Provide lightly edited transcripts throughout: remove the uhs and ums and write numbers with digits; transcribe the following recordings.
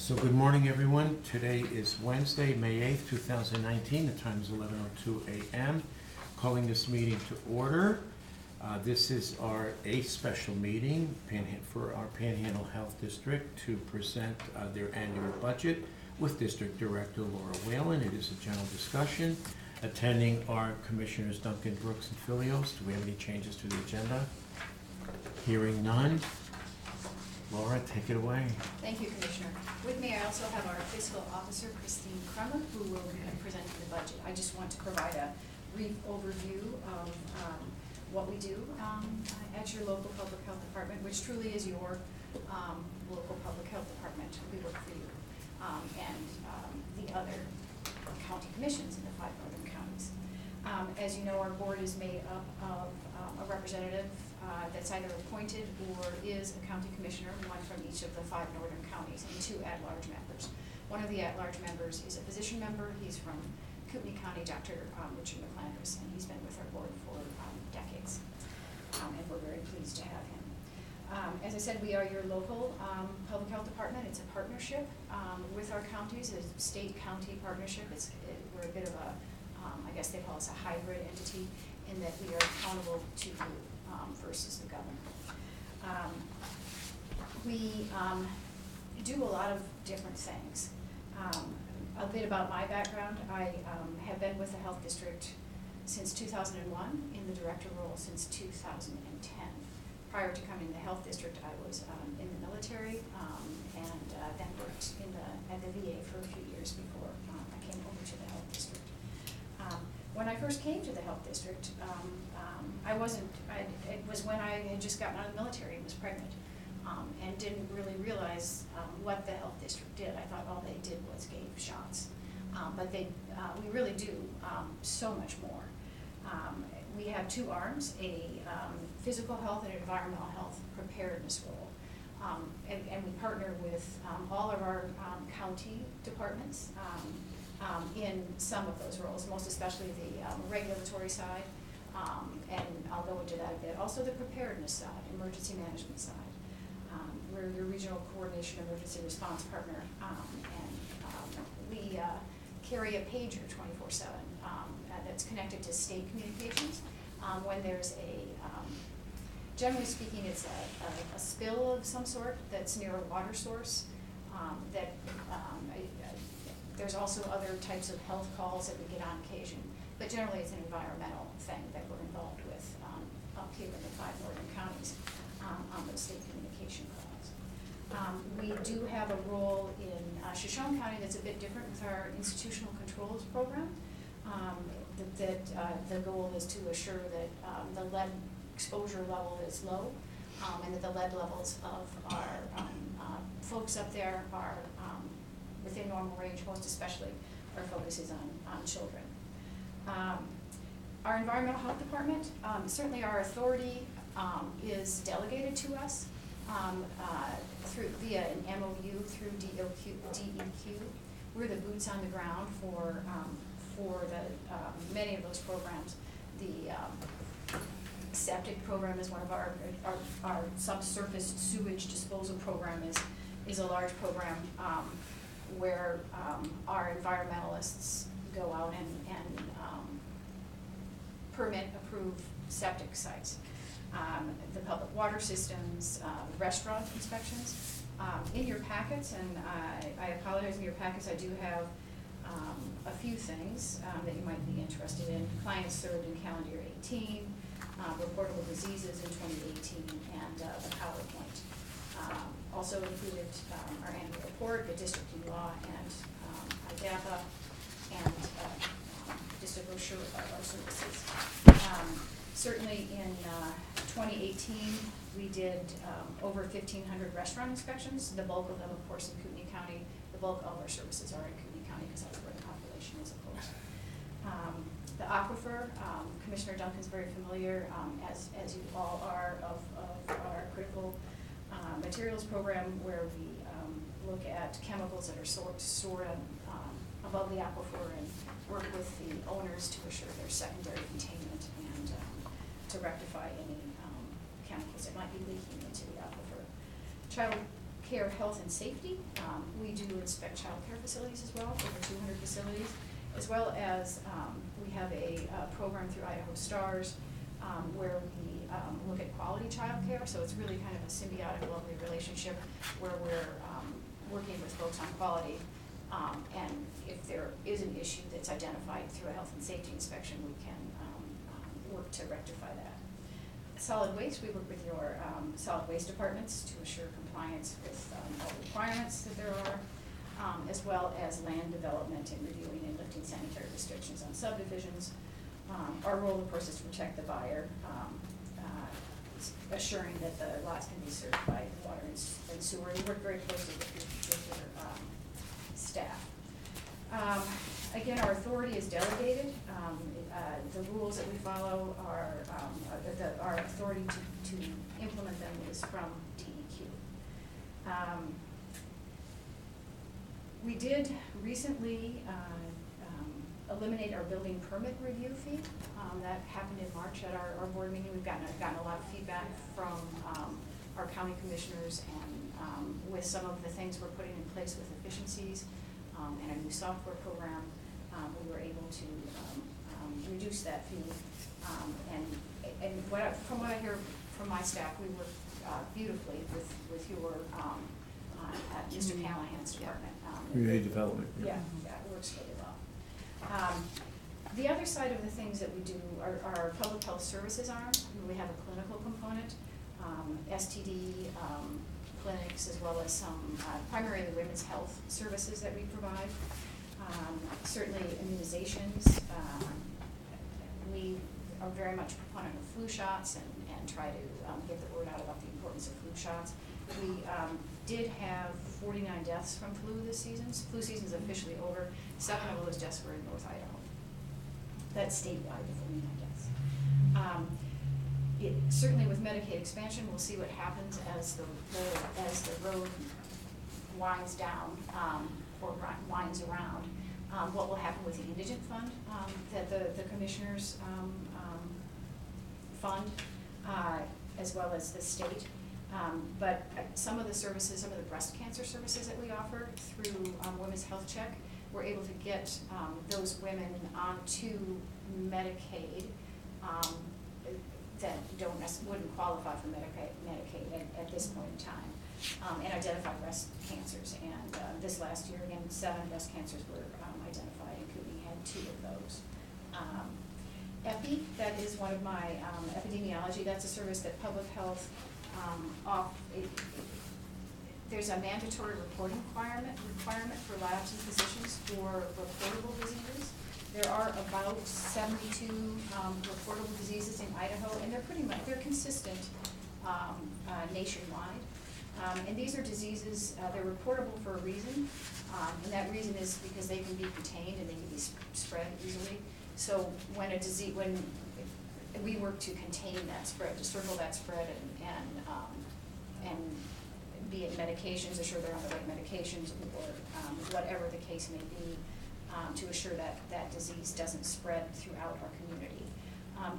So good morning, everyone. Today is Wednesday, May 8th, 2019. The time is 11:02 a.m. Calling this meeting to order. This is our 8th special meeting for our Panhandle Health District to present their annual budget with District Director Laura Whalen. It is a general discussion. Attending are Commissioners Duncan, Brooks, and Filios. Do we have any changes to the agenda? Hearing none. Laura, take it away. Thank you, Commissioner. With me, I also have our Fiscal Officer, Christine Krummer, who will be presenting the budget. I just want to provide a brief overview of what we do at your local public health department, which truly is your local public health department. We work for you and the other county commissions in the 5 northern counties. As you know, our board is made up of a representative that's either appointed or is a county commissioner, one from each of the 5 northern counties, and 2 at-large members. One of the at-large members is a physician member. He's from Kootenai County, Dr. Richard McClandress, and he's been with our board for decades, and we're very pleased to have him. As I said, we are your local public health department. It's a partnership with our counties. It's a state-county partnership. We're a bit of a, I guess they call us a hybrid entity in that we are accountable to you versus the government. We do a lot of different things. A bit about my background. I have been with the health district since 2001, in the director role since 2010. Prior to coming to the health district, I was in the military and then worked at the VA for a few years before I came over to the health district. When I first came to the health district, it was when I had just gotten out of the military and was pregnant, and didn't really realize what the health district did. I thought all they did was gave shots, but we really do so much more. We have 2 arms, a physical health and environmental health preparedness role, and we partner with all of our county departments in some of those roles, most especially the regulatory side, and I'll go into that a bit. Also the preparedness side, emergency management side. We're your regional coordination emergency response partner, and we carry a pager 24/7 that's connected to state communications. When there's generally speaking, it's a spill of some sort that's near a water source. There's also other types of health calls that we get on occasion, but generally it's an environmental thing that we're involved with up here in the 5 northern counties on those state communication calls. We do have a role in Shoshone County that's a bit different with our institutional controls program. The goal is to assure that the lead exposure level is low, and that the lead levels of our folks up there are within normal range. Most especially our focus is on children. Our environmental health department, certainly our authority is delegated to us via an MOU through DEQ. We're the boots on the ground for the many of those programs. The Septic Program is one of our subsurface sewage disposal program is a large program where our environmentalists go out and permit, approve septic sites. The public water systems, restaurant inspections. In your packets, and I apologize, in your packets I do have a few things that you might be interested in. Clients served in calendar year 18, reportable diseases in 2018, and the PowerPoint. Also included our annual report, the district law, and IDAPA, and just a brochure about our services. Certainly in 2018, we did over 1,500 restaurant inspections. The bulk of them, of course, in Kootenai County. The bulk of our services are in Kootenai County because that's where the population is, of course. The aquifer, Commissioner Duncan's very familiar, as you all are, of our critical materials program, where we look at chemicals that are stored above the aquifer and work with the owners to assure their secondary containment and to rectify any chemicals that might be leaking into the aquifer. Child care, health, and safety. We do inspect child care facilities as well, over 200 facilities, as well as we have a program through Idaho Stars where we look at quality child care. So it's really kind of a symbiotic, lovely relationship where we're working with folks on quality. And if there is an issue that's identified through a health and safety inspection, we can work to rectify that. Solid waste, we work with your solid waste departments to assure compliance with all the requirements that there are, as well as land development and reviewing and lifting sanitary restrictions on subdivisions. Our role, of course, is to protect the buyer, assuring that the lots can be served by water and sewer. We work very closely with your staff. Again, our authority is delegated. The rules that we follow are, our authority to implement them is from DEQ. We did recently eliminate our building permit review fee. That happened in March at our board meeting. We've gotten a lot of feedback from our county commissioners, and with some of the things we're putting in place with efficiencies and a new software program, we were able to reduce that fee. And from what I hear from my staff, we work beautifully with your Mr. Callahan's department. Community development. Yeah, it works really well. The other side of the things that we do are our public health services arm. We have a clinical component, STD clinics, as well as some primarily women's health services that we provide. Certainly immunizations. We are very much a proponent of flu shots and try to get the word out about the importance of flu shots. We did have 49 deaths from flu this season. Flu season is officially over. 7 of those deaths were in North Idaho. That's statewide, the 49 deaths. Certainly with Medicaid expansion, we'll see what happens as the road winds down or winds around. What will happen with the indigent fund that the commissioners fund, as well as the state. But some of the services, some of the breast cancer services that we offer through Women's Health Check, we're able to get those women onto Medicaid that wouldn't qualify for Medicaid at this point in time, and identify breast cancers. And this last year, again, 7 breast cancers were identified, and Kootenai had 2 of those. EPI, that is one of my epidemiology. That's a service that public health there's a mandatory reporting requirement for labs and physicians for reportable diseases. There are about 72 reportable diseases in Idaho, and they're consistent nationwide. And these are diseases, they're reportable for a reason, and that reason is because they can be contained and they can be spread easily. So when we work to contain that spread, to circle that spread, and be it medications, assure they're on the right medications, or whatever the case may be, to assure that that disease doesn't spread throughout our community.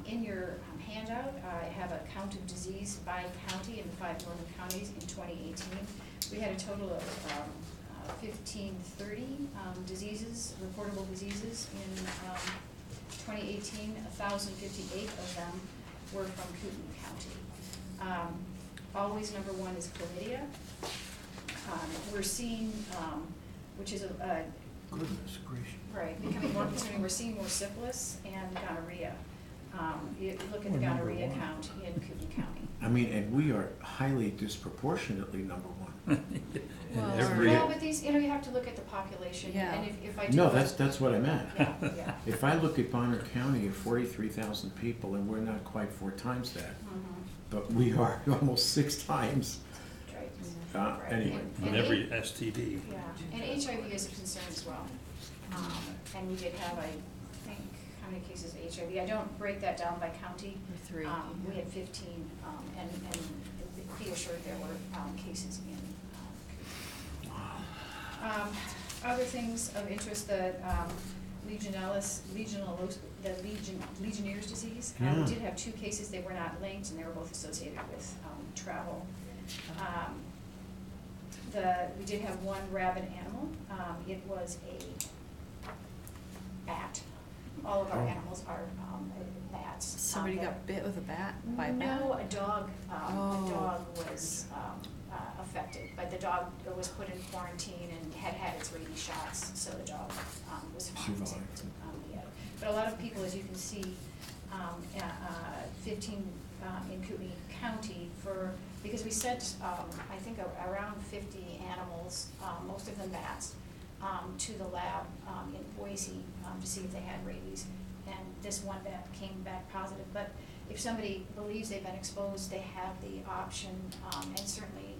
In your handout, I have a count of disease by county in the 5 northern counties in 2018. We had a total of 1,530 diseases, reportable diseases in 2018. 1,058 of them were from Kootenai County. Always number 1 is chlamydia. We're seeing, which is a Goodness gracious. right, becoming more concerning. We're seeing more syphilis and gonorrhea. You look at the gonorrhea count in Kootenai County. I mean, and we are highly disproportionately number 1. Well, but these, you have to look at the population. Yeah. And if I do. No, that's what I meant. Yeah. If I look at Bonner County of 43,000 people, and we're not quite 4 times that, but we are almost 6 times. Right. Right. Anyway. And every STD. Yeah, and HIV is a concern as well. And we did have, I think, how many cases of HIV? I don't break that down by county. 3. We had 15, and be assured there were cases in. Other things of interest, the Legionnaire's disease. Yeah. We did have 2 cases. They were not linked, and they were both associated with travel. We did have one rabid animal. It was a bat. All of our Oh. animals are bats. Somebody that- got bit with a bat by a bat? No, a dog Oh. was affected, but the dog was put in quarantine and had its rabies shots, so the dog was fine. Survived. Yeah. But a lot of people, as you can see, 15 in Kootenai County because we sent, I think, around 50 animals, most of them bats, to the lab in Boise to see if they had rabies. And this one bat came back positive. But if somebody believes they've been exposed, they have the option, and certainly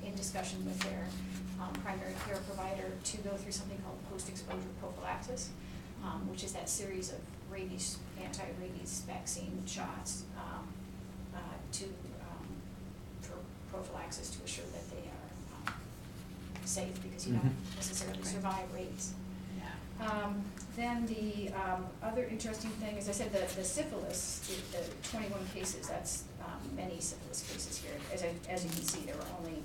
in discussion with their primary care provider, to go through something called post-exposure prophylaxis, which is that series of anti-rabies vaccine shots for prophylaxis to assure that they are safe, because you don't necessarily survive rabies. Then the other interesting thing, as I said, the syphilis, the 21 cases, that's many syphilis cases here. As you can see, there were only,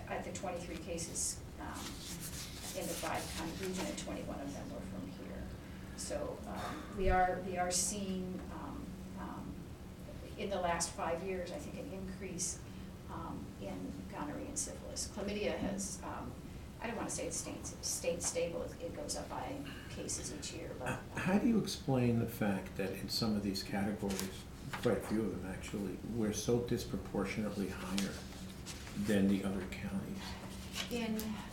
at the 23 cases in the 5-county region, and 21 of them were from here. So we are seeing, in the last 5 years, I think, an increase in gonorrhea and syphilis. Chlamydia has, I don't want to say it's stayed stable, it goes up by cases each year, but. How do you explain the fact that in some of these categories, quite a few of them actually, we're so disproportionately higher than the other counties?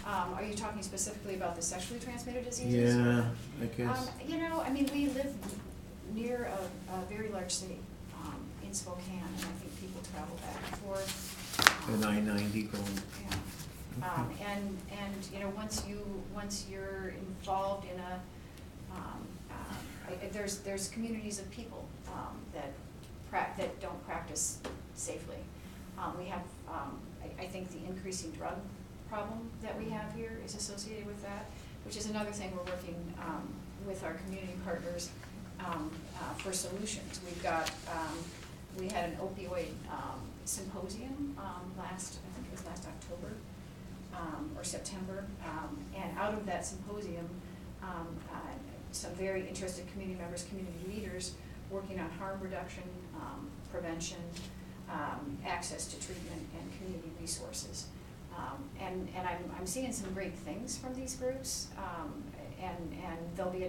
Are you talking specifically about the sexually transmitted diseases? Yeah, I guess. We live near a very large city in Spokane, and I think people travel back and forth. An I-90 going. Yeah. Once you're involved in there's communities of people that don't practice safely. We have, I think the increasing drug problem that we have here is associated with that, which is another thing we're working with our community partners for solutions. We had an opioid symposium I think it was last October or September, and out of that symposium, some very interested community members, community leaders, working on harm reduction, prevention, access to treatment, and community resources. And I'm seeing some great things from these groups, and there'll be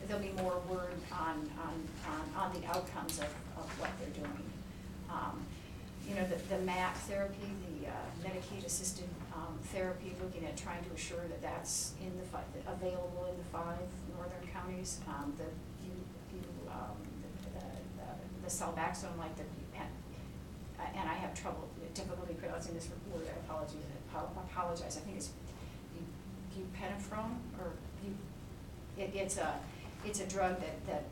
there'll be more word on the outcomes of what they're doing. The MAT therapy, the Medicaid-assisted therapy, looking at trying to assure that that's available in the 5 northern counties. The Salvaxone, like and I have difficulty pronouncing this word. I apologize. I think it's buprenorphine, or it's a drug that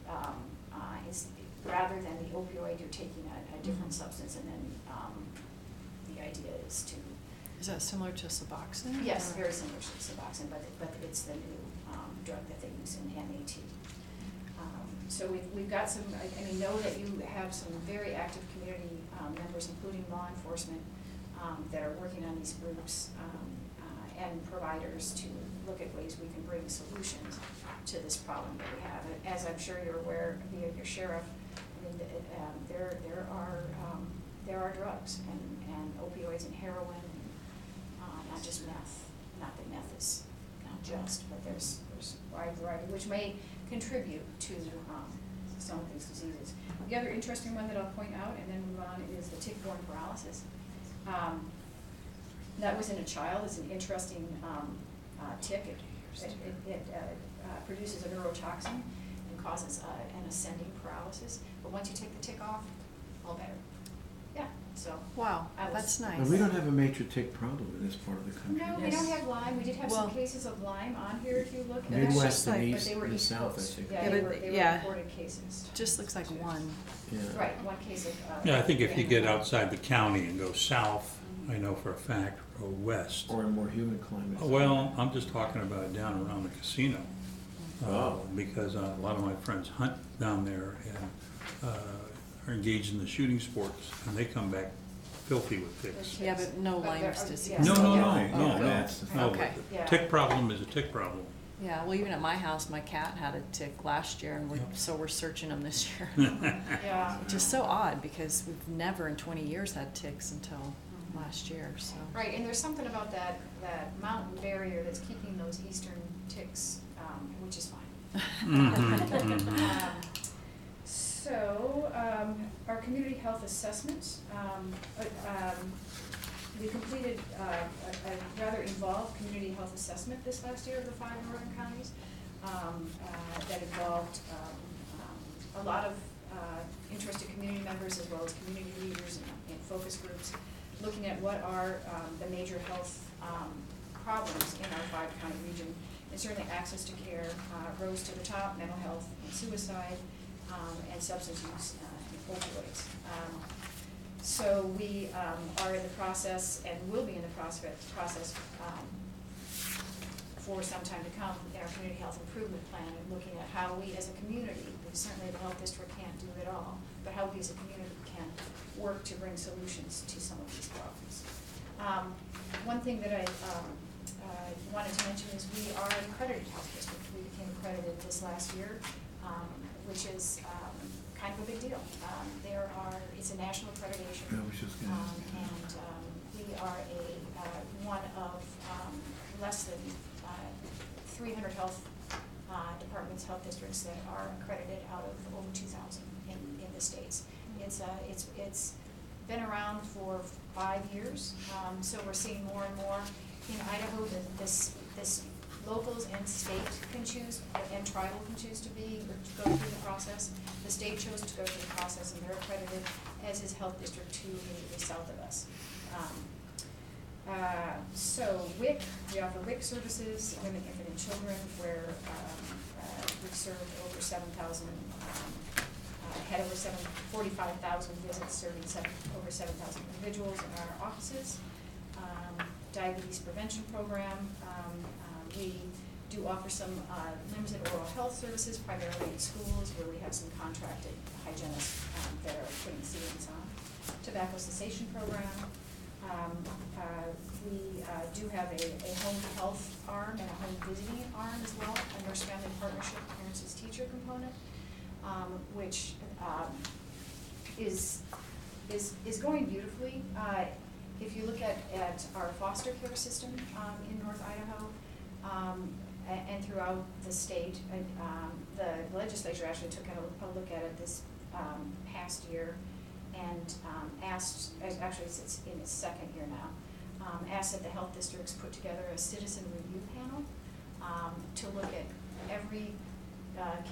is, rather than the opioid, you're taking a different substance, and then the idea is to. Is that similar to Suboxone? Yes, or? very similar to Suboxone, but it's the new drug that they use in MAT. So we've got some, know that you have some very active community members, including law enforcement, that are working on these groups, and providers to look at ways we can bring solutions to this problem that we have. As I'm sure you're aware via your sheriff, there are drugs and opioids and heroin, and not just meth. Not that meth is not just, but there's a wide variety, which may contribute to some of these diseases. The other interesting one that I'll point out and then move on is the tick-borne paralysis. That was in a child. It's an interesting tick. It produces a neurotoxin and causes an ascending paralysis. But once you take the tick off, all better. Yeah, so. Wow, that's nice. And we don't have a major tick problem in this part of the country. No, we don't have Lyme. We did have some cases of Lyme on here, if you look. Midwest and like- East But they were and East South, I Coast. think. Yeah, Yeah, they but- were yeah. reported cases. Just looks like one. Yeah. Right, one case of. Yeah, I think if you get outside the county and go south, I know for a fact, or west. Or in more humid climates. Well, I'm just talking about down around the casino. Oh. Because a lot of my friends hunt down there and are engaged in the shooting sports, and they come back filthy with ticks. Yeah, but no Lyme's disease. yeah. No, no, no, Yeah. no, Okay. no, no. Okay. The Yeah. tick problem is a tick problem. Yeah, well, even at my house, my cat had a tick last year, and Yeah. so we're searching them this year. Yeah. Which is so odd, because we've never in 20 years had ticks until last year, so. Right, and there's something about that mountain barrier that's keeping those eastern ticks, which is fine. Mhm, mhm. So, our community health assessment, we completed a rather involved community health assessment this last year of the 5 northern counties, that involved a lot of interested community members as well as community leaders and focus groups, looking at what are the major health problems in our 5-county region. And certainly access to care rose to the top, mental health and suicide, and substance use and opioids. So we are in the process, and will be in the process for some time to come in our community health improvement plan, and looking at how we as a community, because certainly the health district can't do it all, but how we as a community can work to bring solutions to some of these problems. One thing that I wanted to mention is we are an accredited health district. We became accredited this last year, which is kind of a big deal. It's a national accreditation. Yeah, I was just gonna ask. We are one of less than 300 health departments, health districts that are accredited out of over 2,000 in the states. It's been around for 5 years, so we're seeing more and more in Idaho that this locals and state can choose, and tribal can choose to go through the process. The state chose to go through the process, and they're accredited, as is Health District 2 immediately south of us. So WIC, we offer WIC services, women, infant, and children, where we've served over 7,000, had over 45,000 visits, serving over 7,000 individuals in our offices. Diabetes prevention program. We do offer some limited oral health services, primarily in schools, where we have some contracted hygienists that are putting ceilings on. Tobacco cessation program. We do have a home health arm and a home visiting arm as well, a nurse-family partnership, parents as teacher component, which is going beautifully. If you look at our foster care system in North Idaho, and throughout the state, the legislature actually took a look at it this past year, and asked, actually it's in its 2nd year now, asked that the health districts put together a citizen review panel to look at every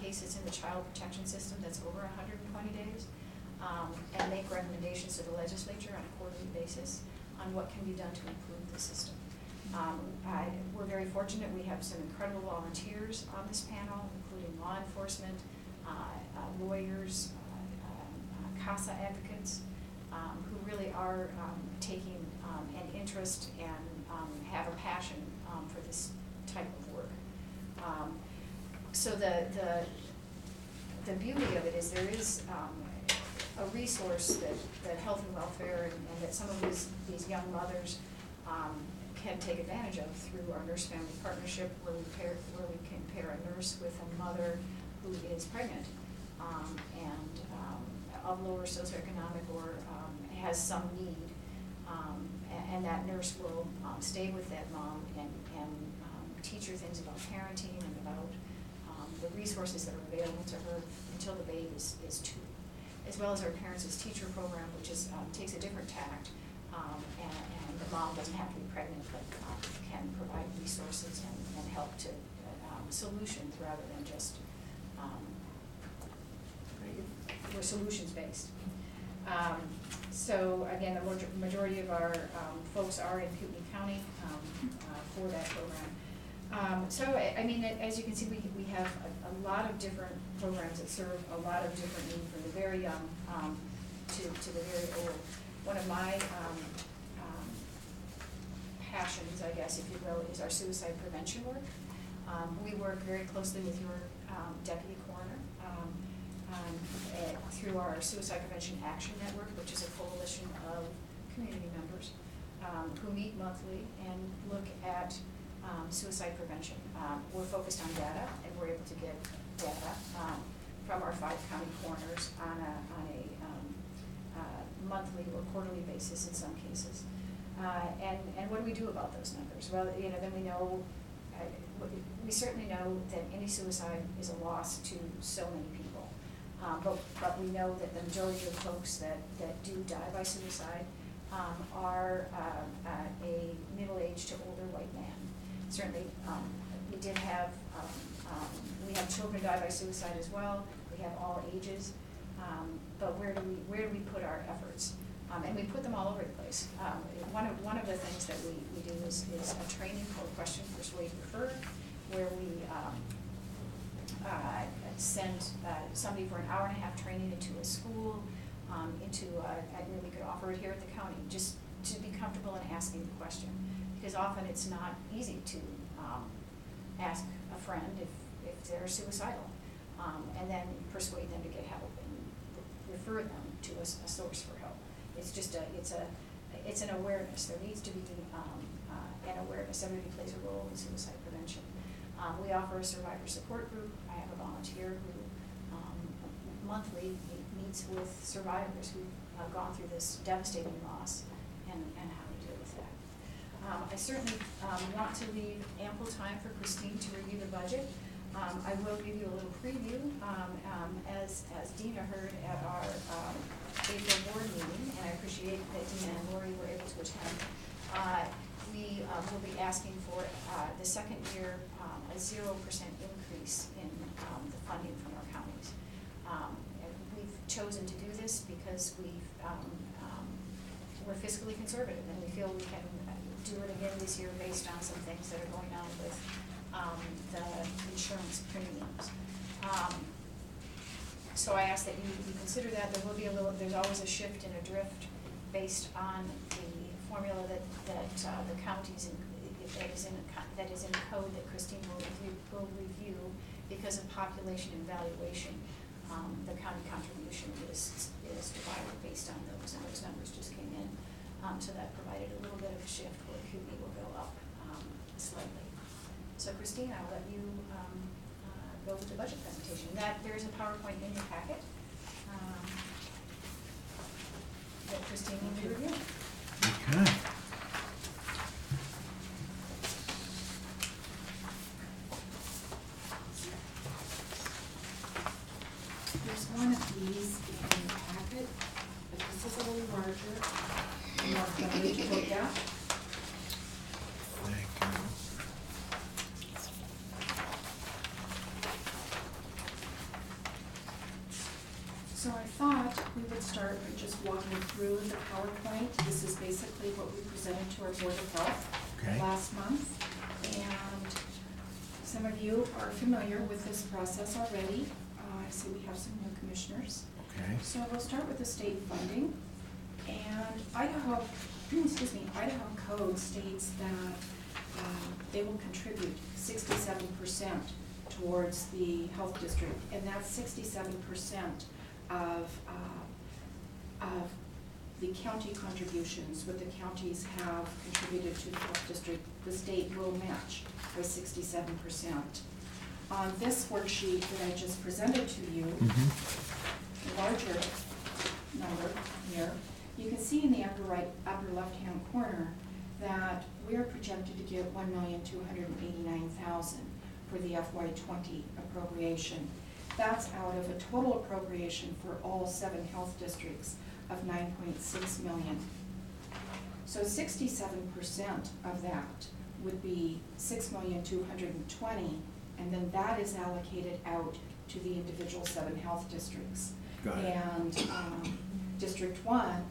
case that's in the child protection system that's over 120 days, and make recommendations to the legislature on a quarterly basis on what can be done to improve the system. We're very fortunate. We have some incredible volunteers on this panel, including law enforcement, lawyers, CASA advocates, who really are taking an interest and have a passion for this type of work. So the beauty of it is there is a resource that health and welfare and that some of these young mothers can take advantage of through our nurse-family partnership, where we can pair a nurse with a mother who is pregnant and of lower socioeconomic or has some need, and that nurse will stay with that mom and teach her things about parenting and about the resources that are available to her until the baby is 2. As well as our Parents as Teacher program, which takes a different tact, and the mom doesn't have to be pregnant, but can provide resources and help to solutions rather than just, we're solutions based. So again, the majority of our folks are in Kootenai County for that program. So I mean, as you can see, we have a lot of different programs that serve a lot of different needs, from the very young to the very old. One of my passions, I guess, if you will, is our suicide prevention work. We work very closely with your deputy coroner through our Suicide Prevention Action Network, which is a coalition of community members who meet monthly and look at suicide prevention. We're focused on data, and we're able to get data from our 5 county coroners on a monthly or quarterly basis in some cases. And what do we do about those numbers? Well, then we know, we certainly know that any suicide is a loss to so many people. But we know that the majority of folks that do die by suicide are a middle-aged to older white man. Certainly, we did have, we have children die by suicide as well. We have all ages. But where do we put our efforts? And we put them all over the place. One of the things that we do is a training called Question, Persuade, Refer, where we send somebody for an hour-and-a-half training into a school, we could offer it here at the county, just to be comfortable in asking the question. Because often it's not easy to ask a friend if they're suicidal, and then persuade them to get help and refer them to a source for help. It's just it's an awareness. There needs to be an awareness. Everybody plays a role in suicide prevention. We offer a survivor support group. I have a volunteer who monthly meets with survivors who've gone through this devastating loss and how to deal with that. I certainly want to leave ample time for Christine to review the budget. I will give you a little preview. As Dina heard at our April board meeting, and I appreciate that Dina and Lori were able to attend, we will be asking for the second year a 0% increase in the funding from our counties. And we've chosen to do this because we're fiscally conservative, and we feel we can do it again this year based on some things that are going on with the insurance premiums. So I ask that you consider that. There will be there's always a shift and a drift based on the formula that the counties that is in code that Christine will review because of population and valuation. The county contribution is divided based on those, and those numbers just came in. So that provided a little bit of a shift where QB will go up slightly. So Christine, I'll let you go with the budget presentation. There is a PowerPoint in your packet that Christine will be reviewing. Okay. There's one of these in your packet, but this is a little larger, more friendly to look at. Thank you. So I thought we would start by just walking through the PowerPoint. This is basically what we presented to our Board of Health last month. And some of you are familiar with this process already. I see we have some new commissioners. Okay. So we'll start with the state funding. And Idaho code states that they will contribute 67% towards the health district, and that's 67% of the county contributions. What the counties have contributed to the health district, the state will match by 67%. On this worksheet that I just presented to you, the larger number here, you can see in the upper left-hand corner that we are projected to get $1,289,000 for the FY20 appropriation. That's out of a total appropriation for all 7 health districts of $9.6 million. So 67% of that would be $6,220,000, and then that is allocated out to the individual 7 health districts. Got it. And District 1,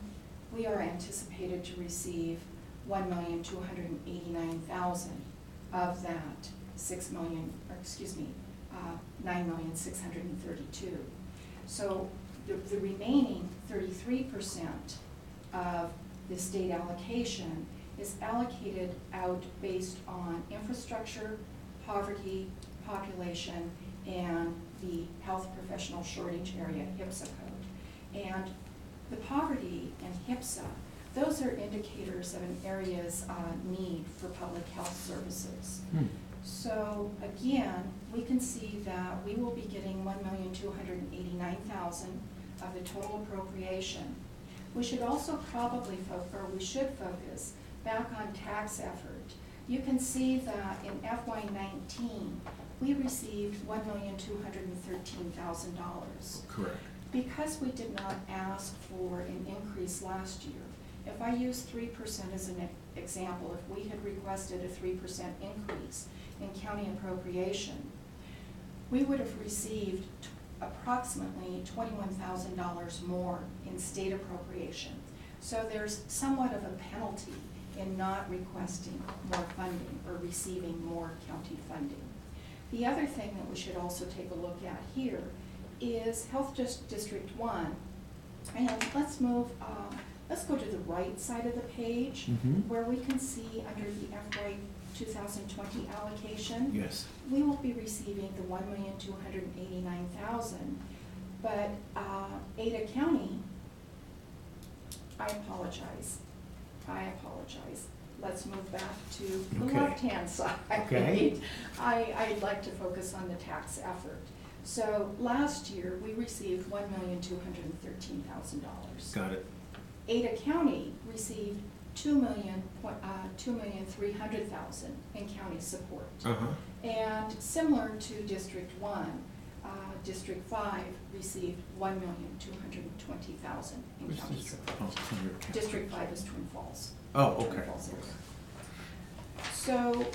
we are anticipated to receive $1,289,000 of that $9,632,000. So the remaining 33% of the state allocation is allocated out based on infrastructure, poverty, population, and the health professional shortage area, HPSA code. And the poverty and HPSA, those are indicators of an area's need for public health services. So again, we can see that we will be getting $1,289,000 of the total appropriation. We should also probably we should focus back on tax effort. You can see that in FY19, we received $1,213,000. Correct. Because we did not ask for an increase last year, if I use 3% as an example, if we had requested a 3% increase in county appropriation, we would have received approximately $21,000 more in state appropriation. So there's somewhat of a penalty in not requesting more funding or receiving more county funding. The other thing that we should also take a look at here is Health District 1, and let's go to the right side of the page where we can see under the FY 2020 allocation. Yes. We will be receiving the $1,289,000, but Ada County, I apologize. Let's move back to the Okay. left-hand side. Okay. I'd like to focus on the tax effort. So last year, we received $1,213,000. Got it. Ada County received $2,300,000 in county support. And similar to District 1, District 5 received $1,220,000 in Where's county District? support. Oh, under county. District 5 is Twin Falls. Oh, Twin okay. Falls area. So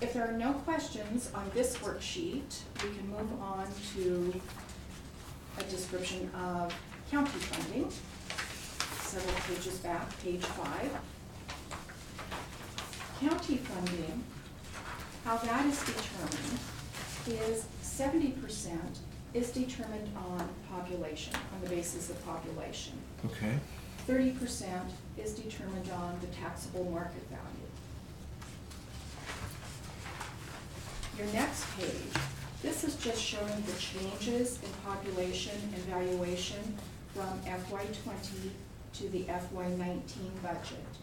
if there are no questions on this worksheet, we can move on to a description of county funding. Several pages back, page 5. County funding, how that is determined is 70% is determined on population, on the basis of population. Okay. 30% is determined on the taxable market value. Your next page, this is just showing the changes in population and valuation from FY20 to the FY19 budget.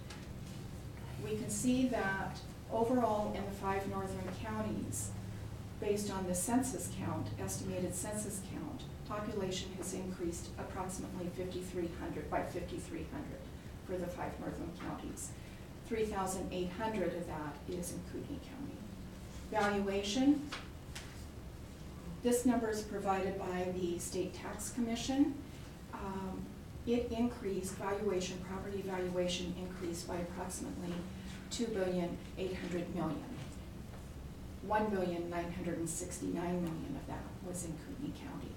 We can see that overall in the 5 northern counties, based on the census count, estimated census count, population has increased approximately 5,300 for the 5 northern counties. 3,800 of that is in Kootenai County. Valuation, this number is provided by the State Tax Commission. It increased, property valuation increased by approximately $2,800,000,000. $1,969,000,000 of that was in Kootenai County.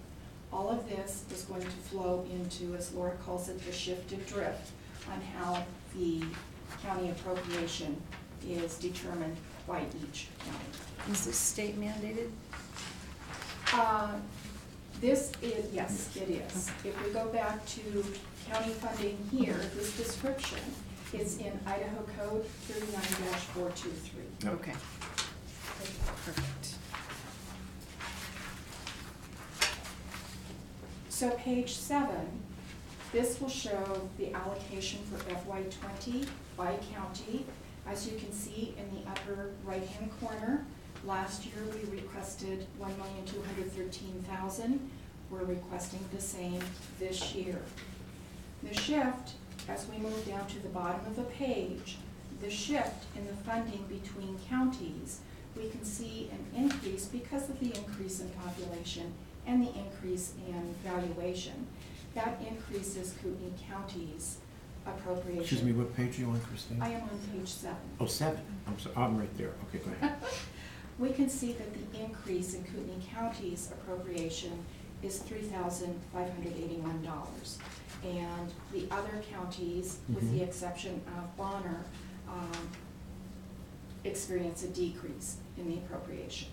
All of this is going to flow into, as Laura calls it, the shifted drift on how the county appropriation is determined by each county. Is this state mandated? This is, yes, it is. If we go back to county funding here, this description is in Idaho Code 39-423. Yep. Okay. Perfect. So page 7, this will show the allocation for FY20 by county. As you can see in the upper right-hand corner, last year we requested $1,213,000. We're requesting the same this year. The shift, as we move down to the bottom of the page, the shift in the funding between counties, we can see an increase because of the increase in population and the increase in valuation. That increases Kootenai County's appropriation. Excuse me, what page are you on, Christine? I am on page 7. Oh, 7. I'm sorry, I'm right there. Okay, go ahead. We can see that the increase in Kootenai County's appropriation is $3,581. And the other counties, with the exception of Bonner, experience a decrease in the appropriation.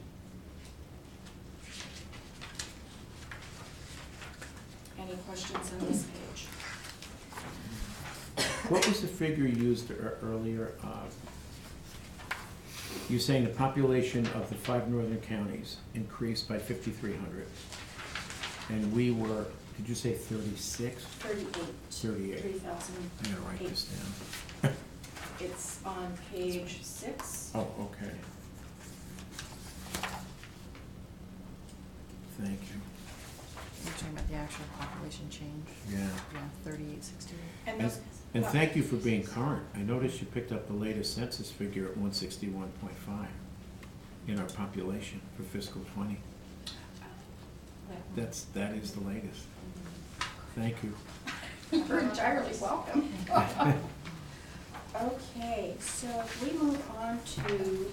Any questions on this page? What was the figure you used earlier? You're saying the population of the 5 northern counties increased by 5,300, and we were Did you say 36? 38. 38. 3,000. I gotta write this down. It's on page 6. Oh, okay. Thank you. You're talking about the actual population change? Yeah. Yeah, 3868. And And, those. and thank you for being current. I noticed you picked up the latest census figure at 161.5 in our population for fiscal 20. That is the latest. Thank you. You're entirely welcome. Okay, so if we move on to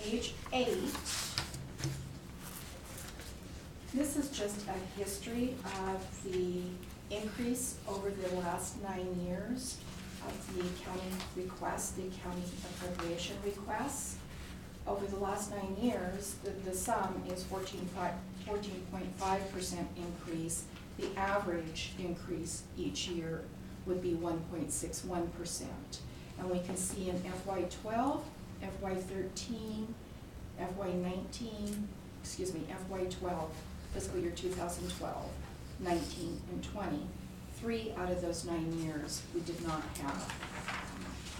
page 8. This is just a history of the increase over the last 9 years of the county requests, the county appropriation requests. Over the last 9 years, the sum is 14.5% increase. The average increase each year would be 1.61%. And we can see in FY12, FY13, FY19, FY12, fiscal year 2012, 19, and 20. 3 out of those 9 years, we did not have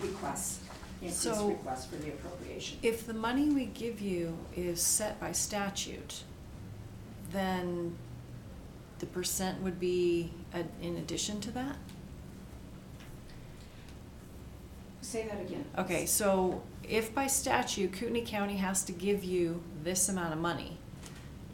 requests, increased So, requests for the appropriation. If the money we give you is set by statute, then the percent would be in addition to that? Say that again. Okay, so if by statute Kootenai County has to give you this amount of money,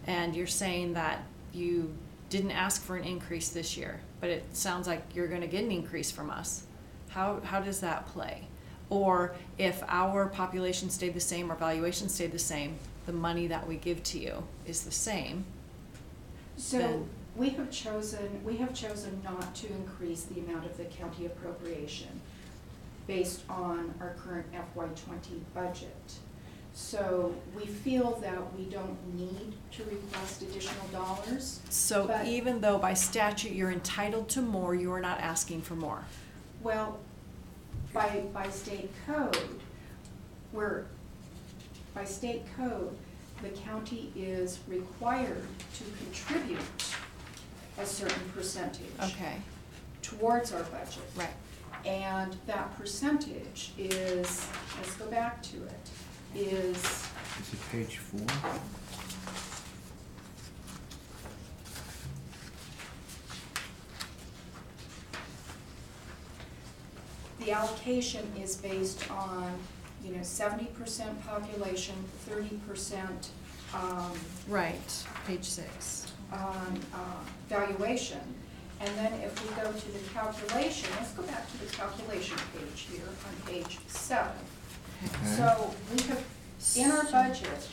and you're saying that you didn't ask for an increase this year, but it sounds like you're gonna get an increase from us, how does that play? Or if our population stayed the same or valuation stayed the same, the money that we give to you is the same, So then- we have chosen not to increase the amount of the county appropriation based on our current FY20 budget. So we feel that we don't need to request additional dollars. So But- even though by statute you're entitled to more, you are not asking for more? Well, by state code, by state code, the county is required to contribute a certain percentage Okay, towards our budget. right. And that percentage is, let's go back to it, is, Is it page 4? the allocation is based on, 70% population, 30% Right, page 6. on valuation. And then if we go to the calculation, let's go back to the calculation page here on page 7. Okay. So we have, in our budget,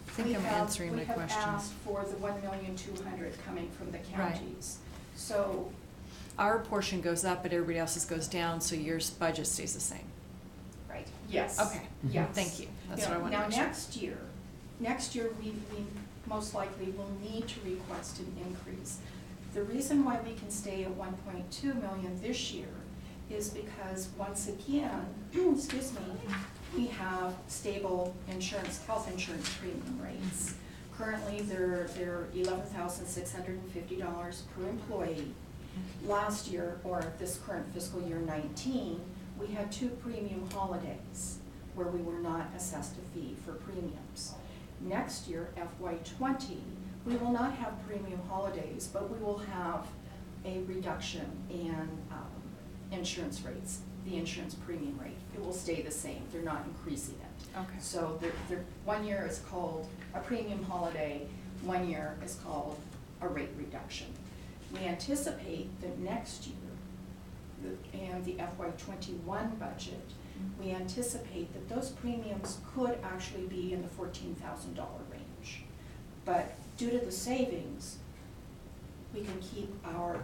I think I'm answering my question. We have asked for the 1,200,000 coming from the counties. So, Our portion goes up, but everybody else's goes down, so your budget stays the same. right, yes. Okay. Yes. Thank you. That's what I wanted to make Now, sure. next year, we most likely will need to request an increase. The reason why we can stay at 1.2 million this year is because, once again, excuse me, we have stable health insurance premium rates. Currently, they're $11,650 per employee. Last year, or this current fiscal year 19, we had 2 premium holidays where we were not assessed a fee for premiums. Next year, FY20, we will not have premium holidays, but we will have a reduction in insurance rates, the insurance premium rate. It will stay the same, they're not increasing it. Okay. So 1 year is called a premium holiday, 1 year is called a rate reduction. We anticipate that next year, and the FY21 budget, we anticipate that those premiums could actually be in the $14,000 range. But due to the savings, we can keep our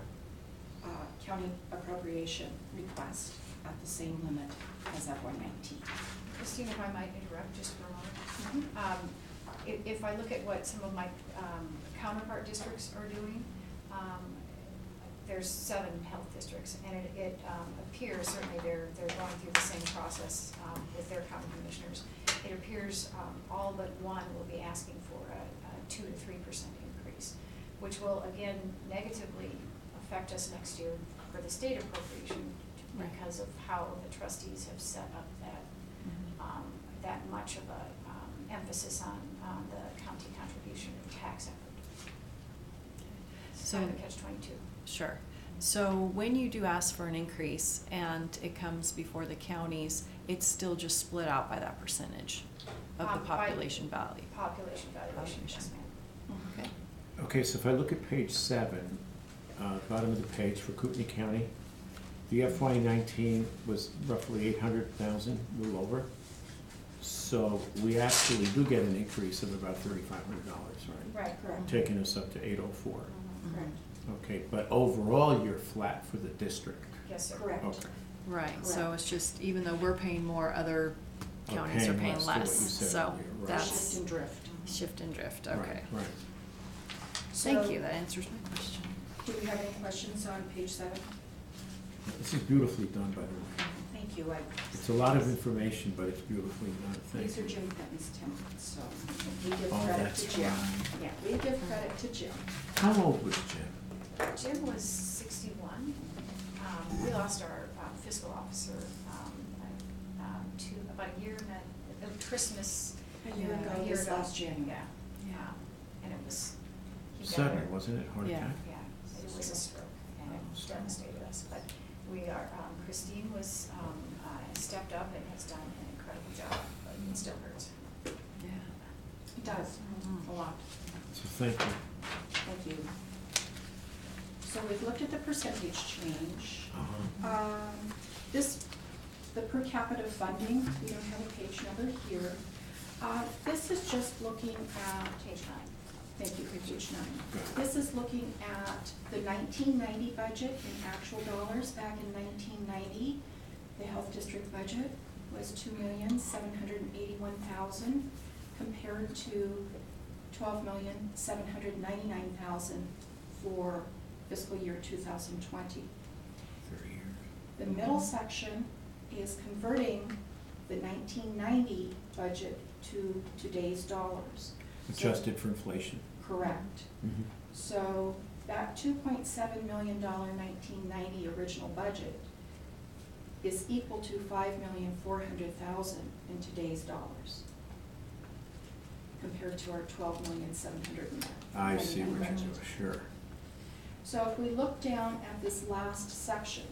county appropriation request at the same limit as FY19. Christine, if I might interrupt just for a moment. If I look at what some of my counterpart districts are doing, there's 7 health districts, and it appears, certainly they're going through the same process with their county commissioners. It appears all but one will be asking for a 2 to 3% increase. which will again negatively affect us next year for the state appropriation Right. because of how the trustees have set up that, that much of a emphasis on the county contribution and tax effort. It's So- kind of a catch-22. Sure. So when you do ask for an increase and it comes before the counties, it's still just split out by that percentage of the By population value? Population valuation, yes, ma'am. Okay. Okay, so if I look at page 7, bottom of the page for Kootenai County, the FY19 was roughly 800,000, a little over. So we actually do get an increase of about $3,500, right? Right. Correct. Taking us up to 804. Correct. Okay, but overall, you're flat for the district. Yes, sir. Correct. Okay. Right, so Correct. it's just, even though we're paying more, other Are counties are paying paying less to what you less, said so earlier, right. that's Shift and drift. shift and drift, Right, okay. Right. Thank So- you, that answers my question. Do we have any questions on page 7? This is beautifully done, by the way. Thank you. It's a lot of information, but it's beautifully done. Thank These are you. Jim Fenton's templates, so we give Oh, credit that's to Jim. right. Yeah, we give credit to Jim. How old was Jim? Jim was 61. We lost our fiscal officer about a year and Christmas. A year ago, this last January. Yeah. Yeah. And it was. he Sudden, died. wasn't it? Heart Yeah. attack? Yeah, it was a stroke, and it Oh, devastated us, but we are, Christine was, stepped up and has done an incredible job, but it still hurts. Yeah. It does, Mhm. a lot. So thank you. Thank you. So we've looked at the percentage change. Uh-huh. The per capita funding, we don't have a page number here. This is just looking at, Page 9. thank you, page 9. Got it. This is looking at the 1990 budget in actual dollars. Back in 1990, the health district budget was $2,781,000 compared to $12,799,000 for fiscal year 2020. 30 years. The middle section is converting the 1990 budget to today's dollars. Adjusted for inflation. Correct. Mhm. So that $2.7 million 1990 original budget is equal to $5,400,000 in today's dollars, compared to our $12,799,000. I see what you're doing, sure. So if we look down at this last section,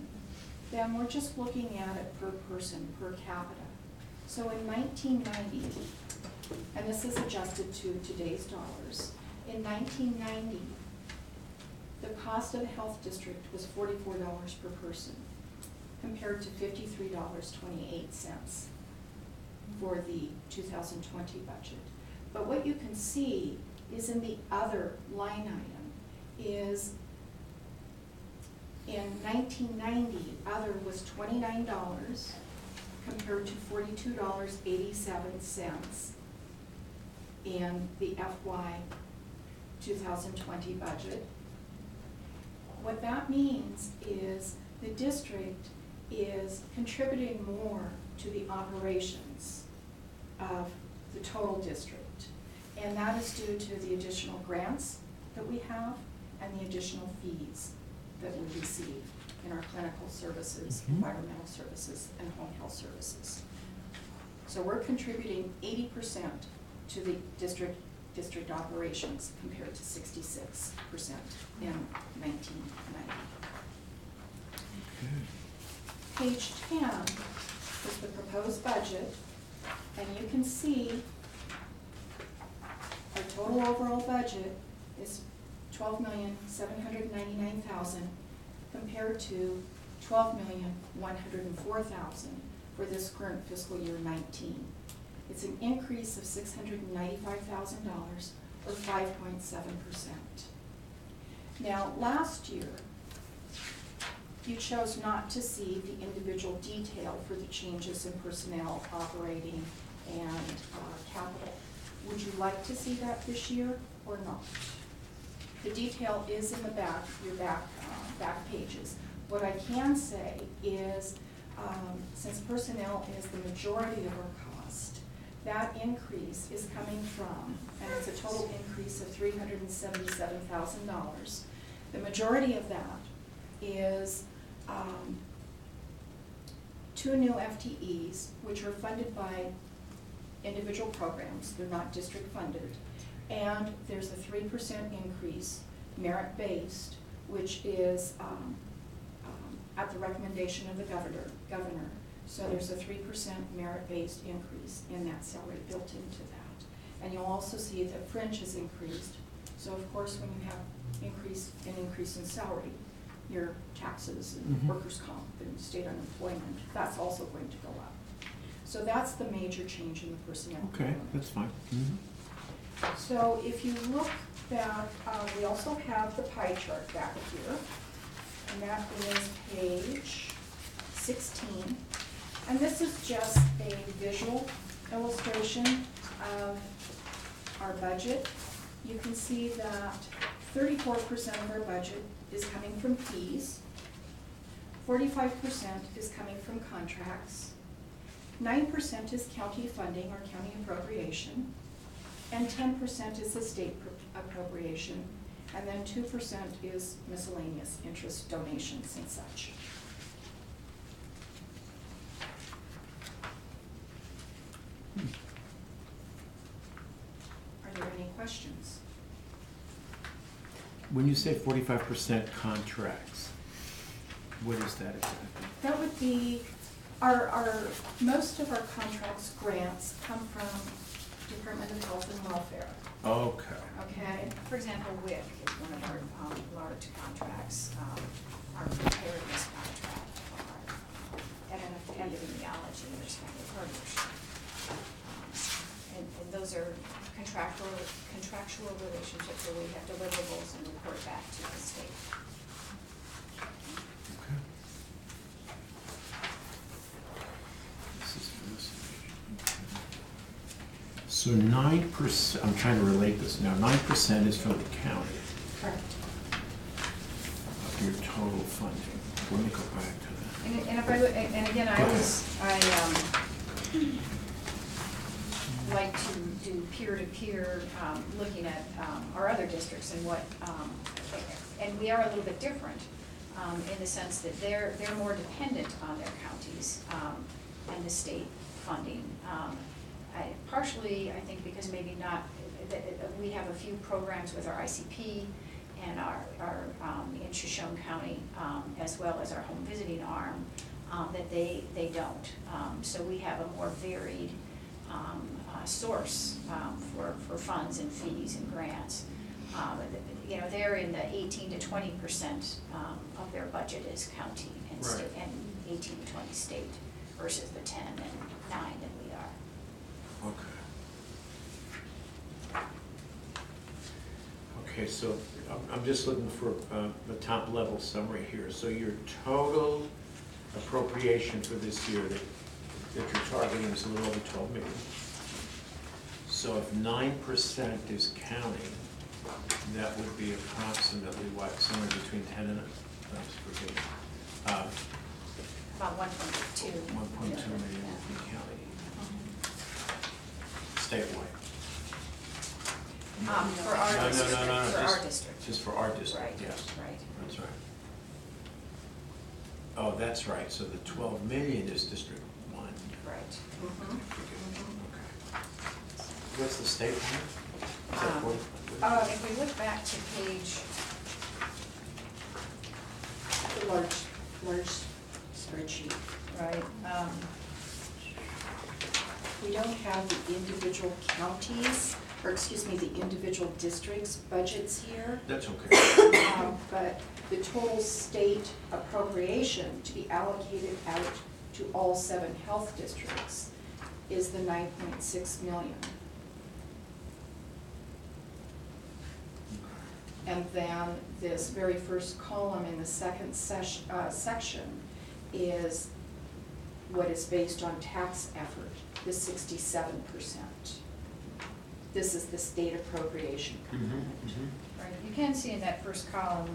then we're just looking at it per person, per capita. So in 1990, and this is adjusted to today's dollars, in 1990, the cost of the health district was $44 per person, compared to $53.28 for the 2020 budget. But what you can see is in the other line item is in 1990, other was $29 compared to $42.87 in the FY 2020 budget. What that means is the district is contributing more to the operations of the total district. And that is due to the additional grants that we have and the additional fees that we receive in our clinical services, Mhm. environmental services, and home health services. So we're contributing 80% to the district operations compared to 66% in 1990. Okay. Page 10 is the proposed budget, and you can see our total overall budget is $12,799,000 compared to $12,104,000 for this current fiscal year 19. It's an increase of $695,000 or 5.7%. Now, last year, you chose not to see the individual detail for the changes in personnel, operating, and capital. Would you like to see that this year or not? The detail is in the back, your back pages. What I can say is, since personnel is the majority of our cost, that increase is coming from, and it's a total increase of $377,000. The majority of that is 2 new FTEs, which are funded by individual programs, they're not district funded. And there's a 3% increase, merit-based, which is at the recommendation of the governor. So there's a 3% merit-based increase in that salary built into that. And you'll also see that fringe has increased. So of course, when you have an increase in salary, your taxes and workers' comp and state unemployment, that's also going to go up. So that's the major change in the personnel. Okay, component. that's fine. So if you look back, we also have the pie chart back here, and that is page 16. And this is just a visual illustration of our budget. You can see that 34% of our budget is coming from fees, 45% is coming from contracts, 9% is county funding or county appropriation, and 10% is the state appropriation, and then 2% is miscellaneous interest, donations, and such. Are there any questions? When you say 45% contracts, what is that exactly? That would be, most of our contracts, grants, come from Department of Health and Welfare, Okay. okay? For example, WIC is one of our large contracts, our preparedness contract, and epidemiology, there's kind of partnership. And those are contractual relationships where we have deliverables and report back to the state. Okay. This is for this. So 9%, I'm trying to relate this now, 9% is from the county Correct. of your total funding. Let me go back to that. And if I, and again, I like to do peer-to-peer, looking at our other districts and what, and we are a little bit different in the sense that they're more dependent on their counties and the state funding. Partially, I think because maybe not, we have a few programs with our ICP and our in Shoshone County, as well as our home visiting arm, that they don't. So we have a more varied source for funds and fees and grants. You know, they're in the 18 to 20% of their budget is county and state, and 18 to 20 state versus the 10 and 9 that we are. Okay. Okay, so I'm just looking for the top level summary here. So your total appropriation for this year that you're targeting is a little over 12 million. So if 9% is county, that would be approximately what, somewhere between 10 and About 1.2. 1.2 million in county, statewide. For our No, district, for our just- district. Just for our district, Right, yes. right. That's right. Oh, that's right, so the 12 million is District 1. Right. Okay. What's the state one? Is that 40? If we look back to page, The large spreadsheet. right, We don't have the individual counties, or excuse me, the individual districts' budgets here. That's okay. But the total state appropriation to be allocated out to all 7 health districts is the 9.6 million. And then this very first column in the second section is what is based on tax effort, the 67%. This is the state appropriation component. right, you can see in that first column,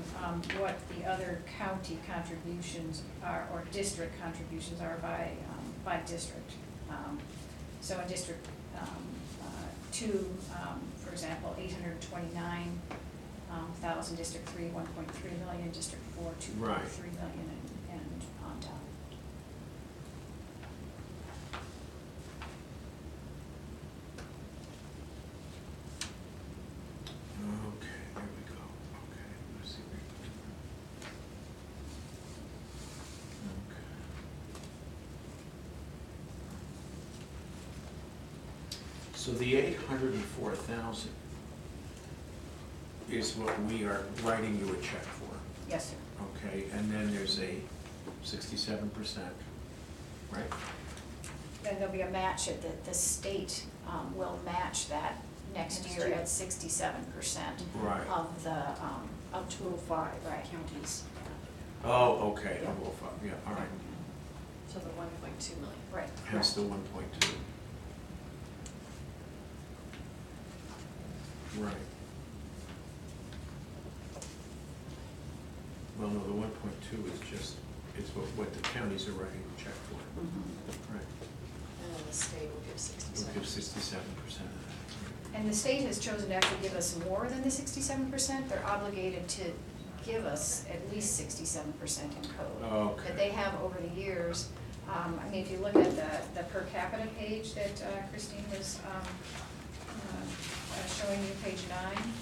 what the other county contributions are, or district contributions are by district. So in District 2, for example, $829,000, District 3, $1.3 million, District 4, $2.3 Right. million, and on down. Okay, there we go. Okay, let's see. Okay. So the 804,000 is what we are writing you a check for, Yes, sir. okay? And then there's a 67%, right? Then there'll be a match, the state will match that next Next year year. at 67% Right. of the, Up to 05 Right. counties. Oh, okay, Yeah. oh, fuck, yeah, all right. So the 1.2 million. right. Hence the 1.2. Right. Well, no, the 1.2 is just, it's what the counties are writing the check for. Mhm. Right. And then the state will give We'll give 67% of that. And the state has chosen to actually give us more than the 67%. They're obligated to give us at least 67% in code. Okay. That they have over the years. I mean, if you look at the per capita page that Christine was showing you, page 9,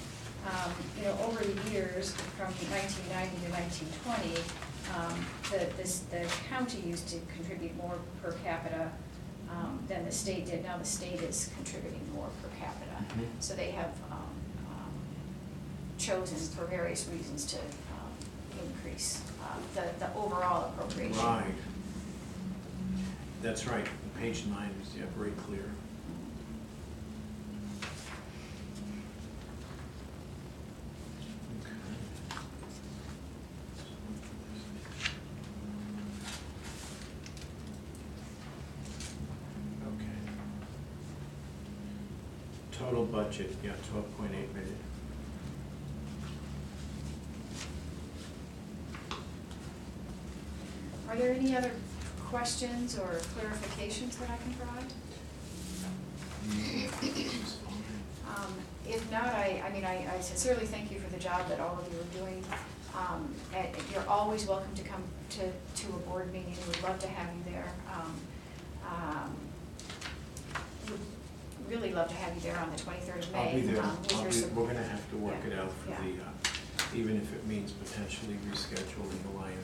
you know, over the years, from 1990 to 1920, the county used to contribute more per capita than the state did. Now the state is contributing more per capita. Mhm. So they have chosen for various reasons to increase the overall appropriation. Right. That's right, page 9 is, yeah, very clear. Okay. Total budget, yeah, 12.8 million. Are there any other questions or clarifications that I can provide? If not, I sincerely thank you for the job that all of you are doing. And you're always welcome to come to a board meeting. We'd love to have you there. We'd really love to have you there on the 23rd of May. I'll be there, with your we're gonna have to work Yeah, it out for yeah. the, even if it means potentially rescheduling the Lion.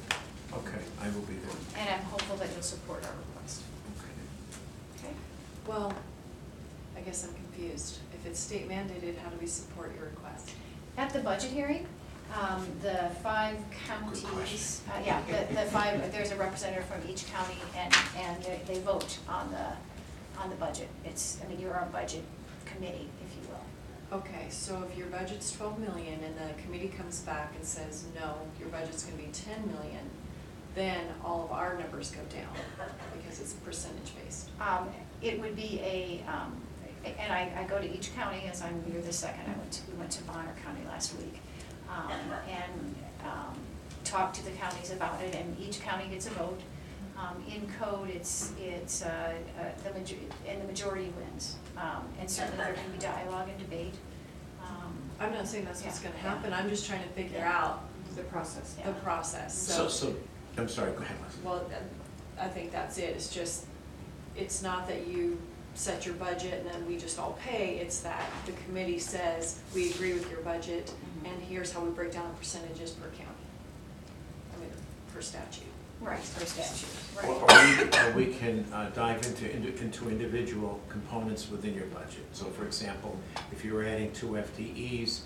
Okay, I will be there. And I'm hopeful that you'll support our request. Okay. Okay? Well, I guess I'm confused. If it's state mandated, how do we support your request? At the budget hearing, the 5 counties, the 5, there's a representative from each county, and they vote on the budget. You're our budget committee, if you will. Okay, so if your budget's 12 million and the committee comes back and says, no, your budget's gonna be 10 million, then all of our numbers go down because it's percentage based. It would be and I go to each county as I'm here the second. We went to Bonner County last week, and talked to the counties about it, and each county gets a vote. In code, the majority wins, and certainly there can be dialogue and debate. I'm not saying that's what's Yeah. gonna happen, I'm just trying to figure Yeah. out The process. the process, So, I'm sorry, go ahead, Leslie. well, I think that's it, it's just, it's not that you set your budget and then we just all pay, it's that the committee says, we agree with your budget, Mhm. and here's how we break down the percentages per county. I mean, per statute. Right, for statute, Or right. we can dive into individual components within your budget. So for example, if you were adding 2 FTEs,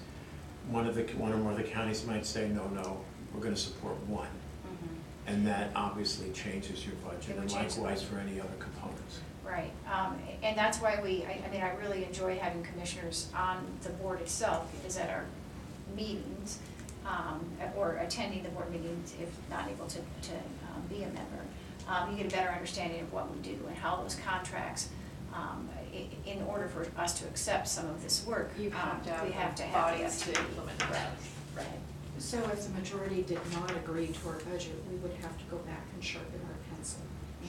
one or more of the counties might say, no, we're gonna support 1. Mhm. And that obviously changes your It budget, would and change the likewise budget. for any other components. Right, and that's why I really enjoy having commissioners on the board itself, because at our meetings, or attending the board meetings, if not able to be a member, you get a better understanding of what we do and how those contracts, in order for us to accept some of this work, You have to we have have to have the bodies to FTE. implement Right, that. right. So if the majority did not agree to our budget, we would have to go back and sharpen our pencil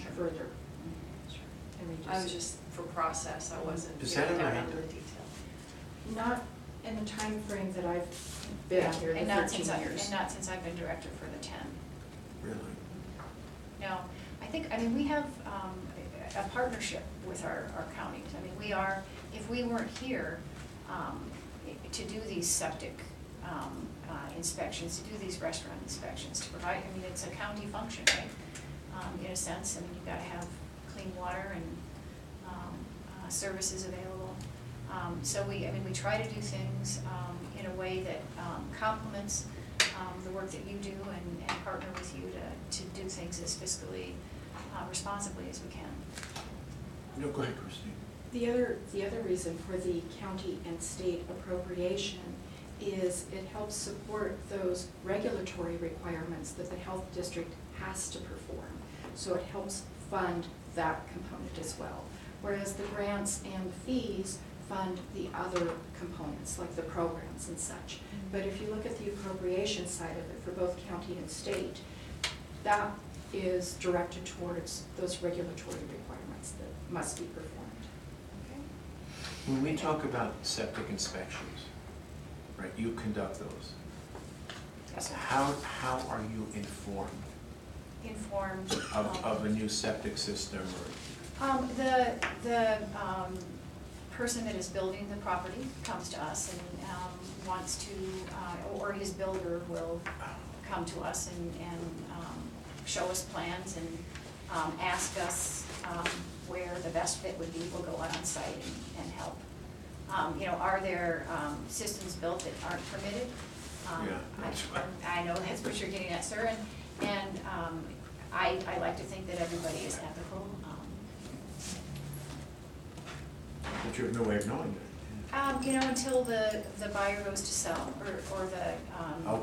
Sure. further. Mm-hmm. And we I was just for process, I wasn't Does getting that ever down to the happen? detail. Not in the time frame that I've been here, the And not 13 since years. And not since I've been director for the 10. Really? No, I mean, we have a partnership with our counties. I mean, we are, if we weren't here to do these septic inspections, to do these restaurant inspections, to provide, I mean, it's a county function, right? In a sense, I mean, you've got to have clean water and services available. So we try to do things in a way that complements the work that you do and partner with you to do things as fiscally responsibly as we can. No, go ahead, Christine. The other reason for the county and state appropriation is it helps support those regulatory requirements that the health district has to perform. So it helps fund that component as well. Whereas the grants and fees fund the other components, like the programs and such. But if you look at the appropriation side of it for both county and state, that is directed towards those regulatory requirements that must be performed. Okay. When we talk about septic inspections, right, you conduct those. Yes, sir. How are you informed Informed. of a new septic system or? The person that is building the property comes to us and wants to, or his builder will come to us and show us plans and ask us where the best fit would be. We'll go out on site and help. Are there systems built that aren't permitted? Yeah, that's right. I know that's what you're getting at, sir, and I like to think that everybody is ethical. But you have no way of knowing that. Until the buyer goes to sell, or the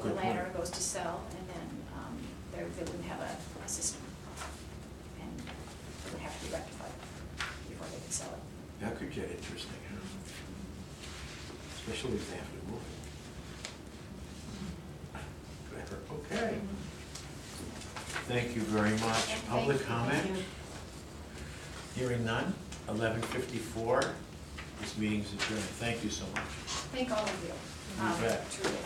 good landowner point. goes to sell, and then they wouldn't have a system. And it would have to be rectified before they could sell it. That could get interesting, huh? Especially if they have to move it. Okay. Thank you very much. Public comment? Hearing none, 11:54. This meeting is adjourned. Thank you so much. Thank all of you. You bet. Truly.